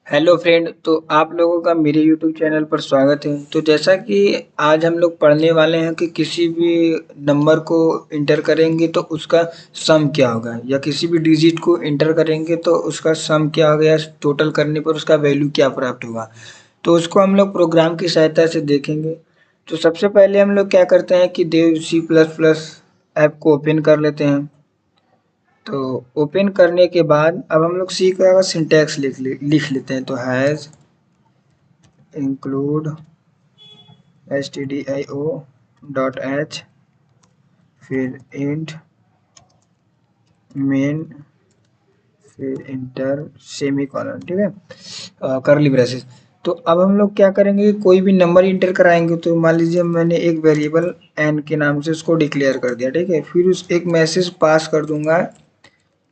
Hello friend. तो आप लोगों का मेरे यूट्यूब चैनल पर स्वागत है। तो जैसा कि आज हम लोग पढ़ने वाले हैं कि किसी भी नंबर को इंटर करेंगे तो उसका सम क्या होगा, या किसी भी डिजिट को इंटर करेंगे तो उसका सम क्या होगा, या टोटल करने पर उसका वैल्यू क्या प्राप्त होगा। तो उसको हम लोग प्रोग्राम की सहायता से देखेंगे। तो सबसे पहले हम लोग क्या करते हैं कि देव C++ ऐप को ओपन कर लेते हैं। तो ओपन करने के बाद अब हम लोग सी का सिंटैक्स लिख लेते हैं। तो हैज़ इंक्लूड stdio.h, फिर इंट मेन, फिर इंटर सेमी कॉलन, ठीक है, करली ब्रेसेस। तो अब हम लोग क्या करेंगे, कोई भी नंबर इंटर कराएंगे। तो मान लीजिए मैंने एक वेरिएबल एन के नाम से उसको डिक्लेयर कर दिया, ठीक है। फिर उस एक मैसेज पास कर दूंगा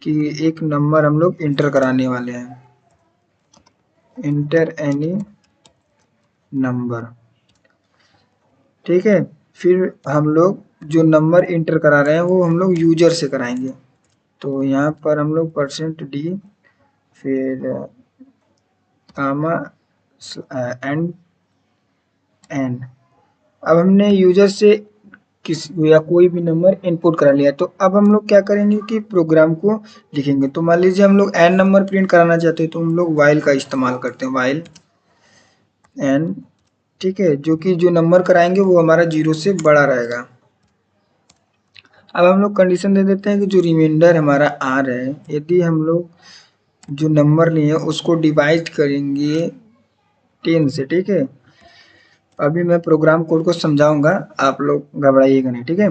कि एक नंबर हम लोग इंटर कराने वाले हैं, इंटर एनी नंबर, ठीक है। फिर हम लोग जो नंबर इंटर करा रहे हैं वो हम लोग यूजर से कराएंगे। तो यहाँ पर हम लोग %d, फिर कामा एंड एन। अब हमने यूजर से किसी या कोई भी नंबर इनपुट करा लिया। तो अब हम लोग क्या करेंगे कि प्रोग्राम को लिखेंगे। तो मान लीजिए हम लोग एन नंबर प्रिंट कराना चाहते हैं, तो हम लोग वाइल का इस्तेमाल करते हैं, वाइल एन, ठीक है। जो कि जो नंबर कराएंगे वो हमारा 0 से बड़ा रहेगा। अब हम लोग कंडीशन दे देते हैं कि जो रिमाइंडर हमारा आर है, यदि हम लोग जो नंबर लिए उसको डिवाइड करेंगे 10 से, ठीक है। अभी मैं प्रोग्राम कोड को समझाऊंगा, आप लोग घबराइएगा नहीं, ठीक है।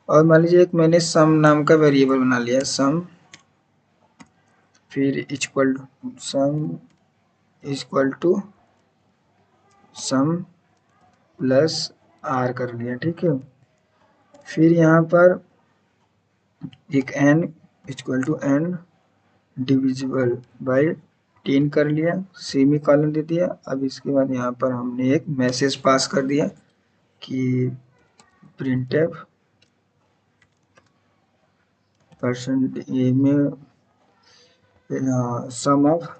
और मान लीजिए एक मैंने सम नाम का वेरिएबल बना लिया, सम, फिर equal sum equal to sum plus R कर लिया, ठीक है। फिर यहाँ पर एक N equal to N divisible by 10 कर लिया, सेमी कॉलन दे दिया। अब इसके बाद यहाँ पर हमने एक मैसेज पास कर दिया कि प्रिंटफ परसेंट ए में सम ऑफ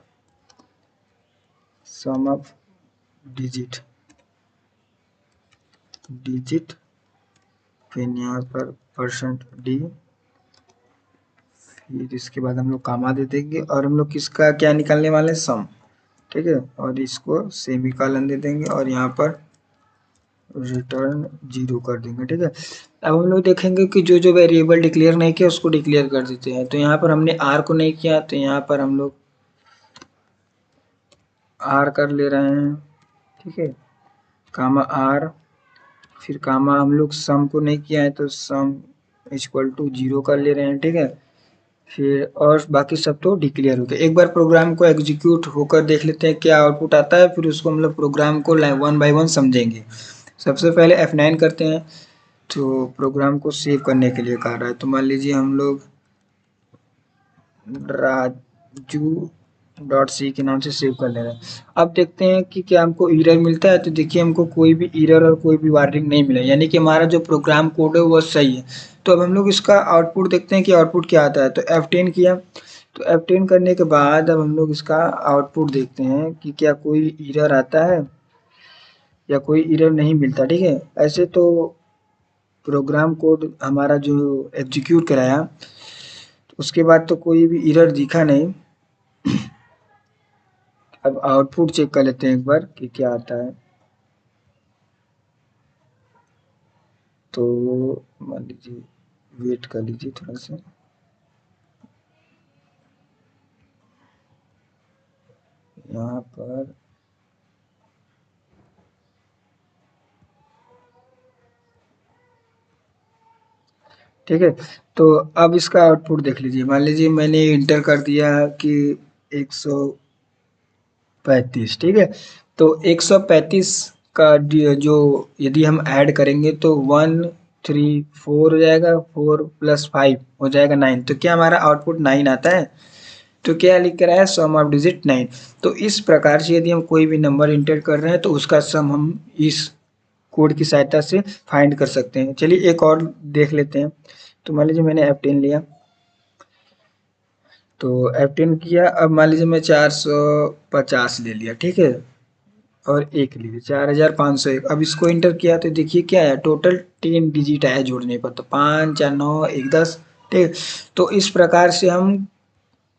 डिजिट डिजिट, फिर यहाँ पर %d, फिर इसके बाद हम लोग कामा दे देंगे और हम लोग किसका क्या निकालने वाले हैं, सम, ठीक है। और इसको सेमी कॉलन दे देंगे और यहाँ पर रिटर्न 0 कर देंगे, ठीक है। अब हम लोग देखेंगे कि जो जो वेरिएबल डिक्लेयर नहीं किया उसको डिक्लेयर कर देते हैं। तो यहाँ पर हमने आर को नहीं किया, तो यहाँ पर हम लोग आर कर ले रहे हैं, ठीक है, कामा आर। फिर कामा हम लोग सम को नहीं किया है, तो सम इक्वल टू 0 कर ले रहे हैं, ठीक है। फिर और बाकी सब तो डिक्लेयर हो गया। एक बार प्रोग्राम को एग्जीक्यूट होकर देख लेते हैं क्या आउटपुट आता है, फिर उसको हम लोग प्रोग्राम को वन बाय वन समझेंगे। सबसे पहले F9 करते हैं। तो प्रोग्राम को सेव करने के लिए कह रहा है। तो मान लीजिए हम लोग राजू डॉट सी के नाम से सेव कर ले रहे हैं। अब देखते हैं कि क्या हमको एरर मिलता है। तो देखिए हमको कोई भी एरर और कोई भी वार्निंग नहीं मिला, यानी कि हमारा जो प्रोग्राम कोड है वो सही है। तो अब हम लोग इसका आउटपुट देखते हैं कि आउटपुट क्या आता है। तो F10 किया। तो F10 करने के बाद अब हम लोग इसका आउटपुट देखते हैं कि क्या कोई एरर आता है या कोई एरर नहीं मिलता, ठीक है। ऐसे तो प्रोग्राम कोड हमारा जो एग्जीक्यूट कराया, तो उसके बाद तो कोई भी एरर दिखा नहीं। अब आउटपुट चेक कर लेते हैं एक बार कि क्या आता है। तो मान लीजिए वेट कर लीजिए थोड़ा सा। यहाँ पर ठीक है। तो अब इसका आउटपुट देख लीजिए। मान लीजिए मैंने इंटर कर दिया कि 135, ठीक है। तो 135 का जो यदि हम ऐड करेंगे तो 134 हो जाएगा, 4 + 5 हो जाएगा 9। तो क्या हमारा आउटपुट 9 आता है। तो क्या लिख कर आया, सम ऑफ डिजिट 9। तो इस प्रकार से यदि हम कोई भी नंबर इंटर कर रहे हैं तो उसका सम हम इस कोड की सहायता से फाइंड कर सकते हैं। चलिए एक और देख लेते हैं। तो मान लीजिए मैंने F10 लिया। तो F10 किया। अब मान लीजिए मैं 450 ले लिया, ठीक है, और 1 ले लिया, 4501। अब इसको इंटर किया तो देखिए क्या है, टोटल 10 डिजिट आया जोड़ने पर, तो 5 4 9 1 10, ठीक। तो इस प्रकार से हम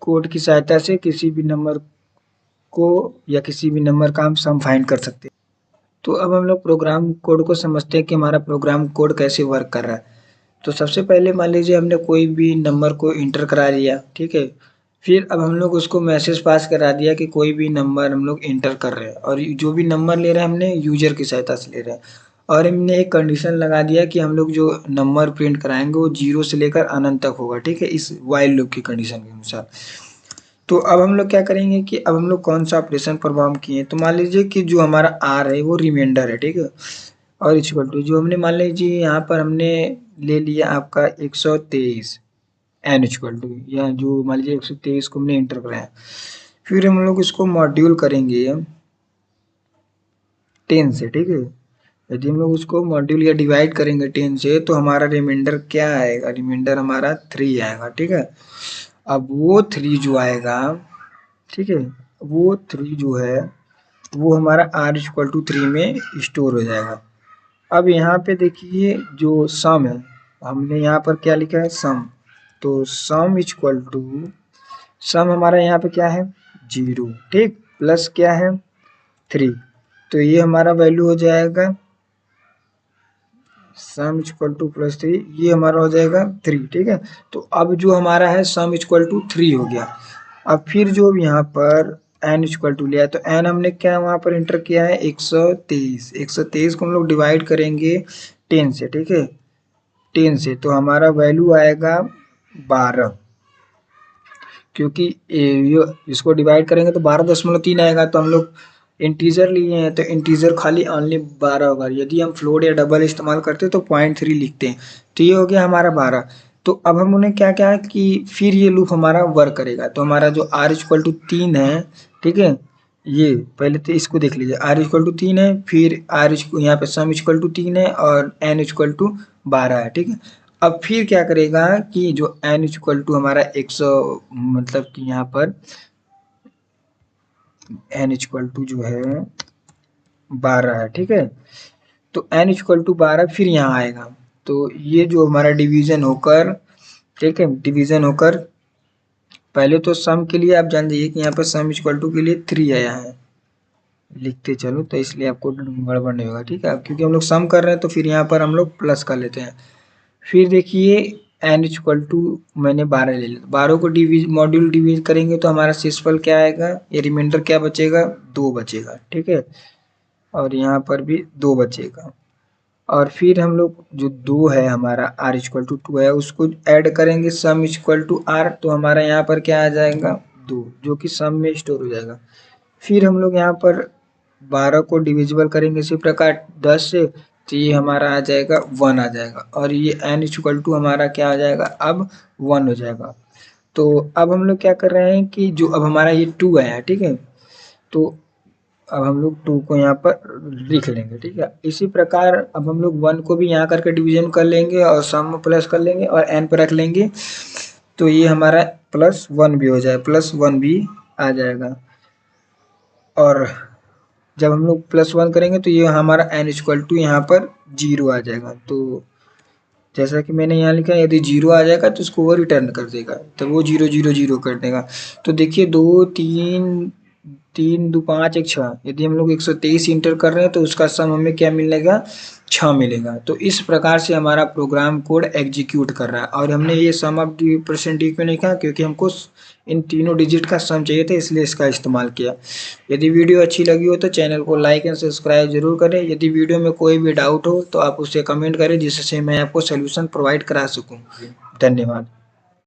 कोड की सहायता से किसी भी नंबर को या किसी भी नंबर का हम सम फाइंड कर सकते हैं। तो अब हम लोग प्रोग्राम कोड को समझते हैं कि हमारा प्रोग्राम कोड कैसे वर्क कर रहा है। तो सबसे पहले मान लीजिए हमने कोई भी नंबर को इंटर करा लिया, ठीक है। फिर अब हम लोग उसको मैसेज पास करा दिया कि कोई भी नंबर हम लोग इंटर कर रहे हैं, और जो भी नंबर ले रहे हैं हमने यूजर की सहायता से ले रहे हैं। और हमने एक कंडीशन लगा दिया कि हम लोग जो नंबर प्रिंट कराएंगे वो 0 से लेकर अनंत तक होगा, ठीक है, इस व्हाइल लूप की कंडीशन के अनुसार। तो अब हम लोग क्या करेंगे कि अब हम लोग कौन सा ऑपरेशन परफॉर्म किए, तो मान लीजिए कि जो हमारा आर है वो रिमाइंडर है, ठीक है। और इक्वल टू जो हमने मान लीजिए यहाँ पर हमने ले लिया आपका 123 एन इक्वल टू, या जो मान लीजिए 123 को हमने इंटर कराया। फिर हम लोग इसको मॉड्यूल करेंगे 10 से, ठीक है। यदि हम लोग उसको मॉड्यूल या डिवाइड करेंगे 10 से तो हमारा रिमाइंडर क्या आएगा, रिमाइंडर हमारा 3 आएगा, ठीक है। अब वो 3 जो आएगा, ठीक है, वो 3 जो है वो हमारा आर इक्वल टू 3 में स्टोर हो जाएगा। अब यहाँ पे देखिए जो सम है, हमने यहाँ पर क्या लिखा है, सम। तो सम इक्वल टू, सम हमारा यहाँ पे क्या है 0, ठीक, प्लस क्या है 3। तो ये हमारा वैल्यू हो जाएगा सम इक्वल टू प्लस 3, ये हमारा हो जाएगा 3, ठीक है। तो अब जो हमारा है सम इक्वल टू 3 हो गया। अब फिर जो यहाँ पर एन इक्वल टू लिया है, तो एन हमने क्या वहाँ पर इंटर किया है 123। 123 को हम लोग डिवाइड करेंगे 10 से, ठीक है, 10 से, तो हमारा वैल्यू आएगा 12, क्योंकि ये इसको डिवाइड करेंगे तो 12.3 आएगा। तो हम लोग इंटीजर लिए हैं तो इंटीजर खाली ओनली 12 होगा। यदि हम फ्लोट या डबल इस्तेमाल करते तो 0.3 लिखते हैं। तो ये हो गया हमारा 12। तो अब हम उन्हें क्या क्या है कि फिर ये लूप हमारा वर्क करेगा। तो हमारा जो आर इक्वल टू 3 है, ठीक है, ये पहले तो इसको देख लीजिए, आर इक्वल टू 3 है, फिर आर यहाँ पे सम इक्वल टू 3 है और एन इक्वल टू 12 है, ठीक है। अब फिर क्या करेगा कि जो एन इक्वल टू हमारा 100, मतलब कि यहाँ पर एन इक्वल टू जो है 12 है, ठीक है। तो एन इक्वल टू 12 फिर यहाँ आएगा। तो ये जो हमारा डिवीजन होकर, ठीक है, डिवीजन होकर पहले तो सम के लिए आप जान जाइए कि यहाँ पर सम इक्वल टू के लिए 3 आया है, लिखते चलो, तो इसलिए आपको गड़बड़ नहीं होगा, ठीक है। क्योंकि हम लोग सम कर रहे हैं तो फिर यहाँ पर हम लोग प्लस कर लेते हैं। फिर देखिए एन इक्वल टू मैंने 12 ले लिया, 12 को मॉड्यूल डिवीज करेंगे तो हमारा शेषफल क्या आएगा, ये रिमाइंडर क्या बचेगा, 2 बचेगा, ठीक है। और यहाँ पर भी 2 बचेगा। और फिर हम लोग जो 2 है हमारा आर इक्वल टू 2 है उसको ऐड करेंगे सम इक्वल टू आर, तो हमारा यहाँ पर क्या आ जाएगा 2, जो कि सम में स्टोर हो जाएगा। फिर हम लोग यहाँ पर 12 को डिविजिबल करेंगे इसी प्रकार 10 से, तो ये हमारा आ जाएगा 1 आ जाएगा। और ये एन इक्वल टू हमारा क्या आ जाएगा अब 1 हो जाएगा। तो अब हम लोग क्या कर रहे हैं कि जो अब हमारा ये 2 आया, ठीक है, तो अब हम लोग 2 को यहाँ पर लिख लेंगे, ठीक है। इसी प्रकार अब हम लोग 1 को भी यहाँ करके डिवीजन कर लेंगे और सम में प्लस कर लेंगे और एन पर रख लेंगे, तो ये हमारा +1 भी हो जाए, +1 भी आ जाएगा। और जब हम लोग +1 करेंगे तो ये हमारा एन इक्वल टू यहाँ पर 0 आ जाएगा। तो जैसा कि मैंने यहाँ लिखा, यदि 0 आ जाएगा तो उसको वो रिटर्न कर देगा, तो वो 0 0 0 कर देगा। तो देखिए 2 3 3 2 5 1 6, यदि हम लोग 123 इंटर कर रहे हैं तो उसका सम हमें क्या मिलेगा, 6 मिलेगा। तो इस प्रकार से हमारा प्रोग्राम कोड एग्जीक्यूट कर रहा है। और हमने ये सम ऑफ %d क्यों नहीं कहा, क्योंकि हमको इन तीनों डिजिट का सम चाहिए था, इसलिए इसका इस्तेमाल किया। यदि वीडियो अच्छी लगी हो तो चैनल को लाइक एंड सब्सक्राइब जरूर करें। यदि वीडियो में कोई भी डाउट हो तो आप उसे कमेंट करें, जिससे मैं आपको सोल्यूशन प्रोवाइड करा सकूं। धन्यवाद।